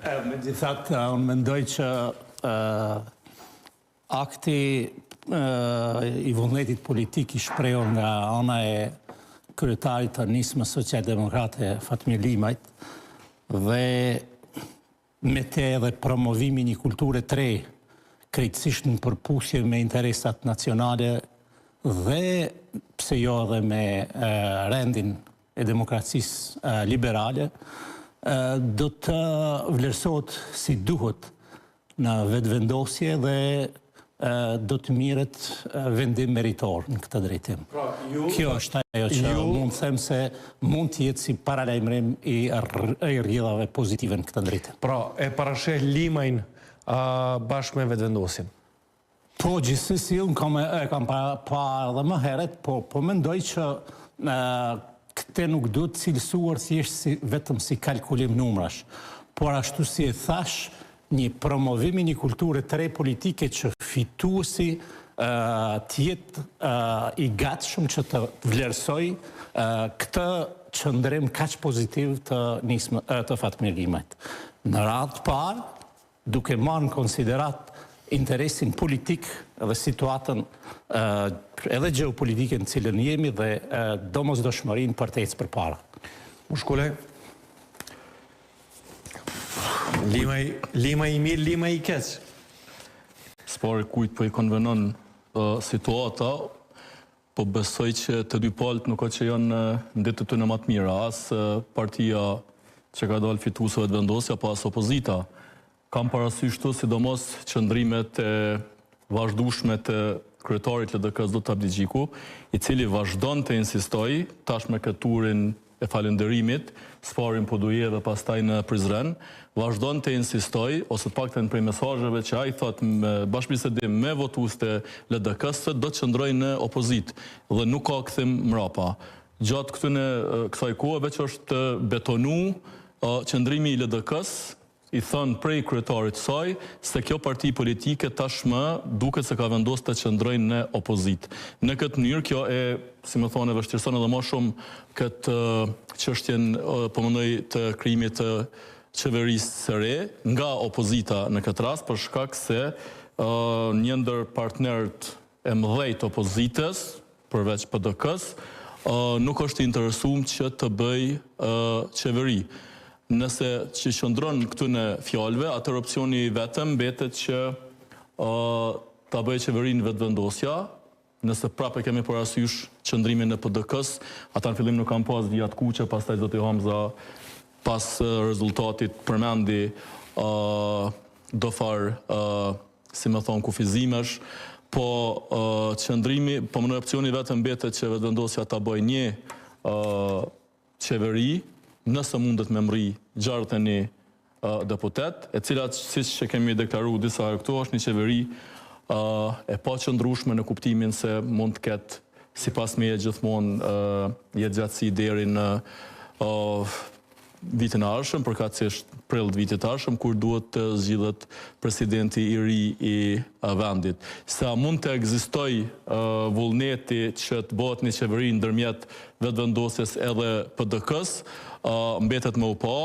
Megjithatë, unë mendoj që akti i vullnetit politik i shprehur nga ana e kryetarit të nismës socialdemokrate Fatmir Limajt dhe me te edhe promovimi një kulture të re, krejtësisht në përputhje me interesat nacionale dhe pse jo edhe me rendin e demokracisë liberale, do të vlerësohet si duhet në vetëvendosje dhe do të mirët vendim meritor në këtë drejtim. Kjo është ajo që mund të them se mund të jetë si paralajmërim i rrjedhave pozitive në këtë drejtim. Pra, e parasheh Limajin bashkë me vetëvendosjen. Po, gjithsesi, unë kam pa edhe më heret, po mendoj që këte nuk do të cilësuar thjesht vetëm si kalkulim numrash, por ashtu si e thash, një promovimi një kulture të re politike që fituesi tjetë i gatshëm që të vlerësoj këtë qëndrim kaq pozitiv të Fatmir Limajt. Në radhë të parë, duke marrë në konsiderat interesin politik dhe situatën edhe geopolitike në cilën jemi dhe domosdoshmërinë për të ecë përpara. Mushkule, Limaj i mirë, Limaj i keq. S'pare kujt po i konvenon situata, po besoj që të dy palët nuk o që janë në ditë të në matë mira, as partia që ka dalë fituesve të vendosja, po as opozita. Kam parasysh të sidomos qëndrimet e vazhdueshme të kryetarit LDK-s Zot Abdi Gjiku, i cili vazhdon të insistoj, tash me këtë turin e falënderimit, s'parin po duje dhe pastaj në Prizren, vazhdon të insistoj, ose të paktën prej mesazheve që ai thot bashkëbisedim me votues të LDK-s se do të qëndrojë në opozit dhe nuk ka kthim mrapa. Gjatë kësaj kohe veç është betonu qëndrimi i LDK-s, i thënë prej kryetarit saj, se kjo parti politike tashmë duket se ka vendosur të qëndrojnë në opozit. Në këtë mënyrë, kjo si më thonë, vështirëson edhe më shumë këtë çështjen po mendoj të krijimit të qeverisë së re nga opozita në këtë rast, për shkak se një ndër partnerët e mëdhej të opozitës, përveç PDK-s, nuk është i interesuar që të bëjë qeveri. Nëse që qëndron këtu në fjalëve, atër opcioni vetëm mbetet që ta bëjë qeverinë vetëvendosja, nëse prapë kemi parasysh qëndrimin në PDK-s, ata në fillim nuk kanë pas Vijat Kuqe, pastaj zoti Hamza pas rezultatit përmendi do farë, si më thonë, kufizimesh, po qëndrimi, po më në opcioni vetëm mbetet që vetëvendosja ta bëjë një qeveri, nëse mundet me mri 61 deputet, e cilat, siç që kemi deklaruar disa herë këtu, është një qeveri e pa qëndrueshme në kuptimin se mund të ketë, sipas meje gjithmonë, jetë gjatësi deri në vitin e ardhshëm, përkatësisht që është prill vitit të ardhshëm, kur duhet të zgjidhet presidenti i ri i vendit. Sa mund të ekzistojë vullneti që të bëhet një qeveri ndërmjet vetëvendosjes edhe PDK-s, mbetet më u pa.